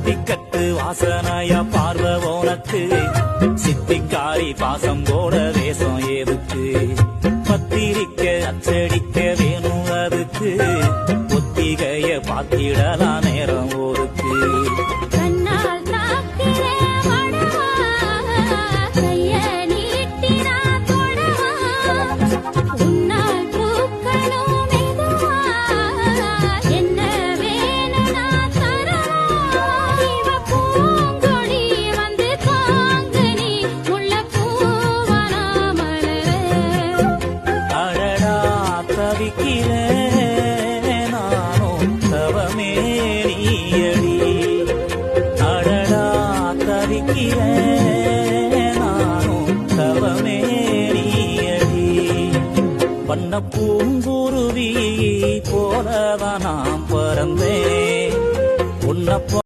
நெத்திக்கட்டு வாசனையா பார்வை உனக்கு சித்திக்காரி பாசம் போட வேஷம் ஏதுக்கு பத்திரிக்க அச்சடிக்க வேணும் அதுக்கு ஒத்திகைய பாத்திடலாம் நேரம் ஒருக்கு நானும் தவமே நீயடி அடடா தவிக்கிறேன் நானும் தவமே நீயடி வண்ண பூங்குருவி போலவ நாம் பறந்தேன் உன்ன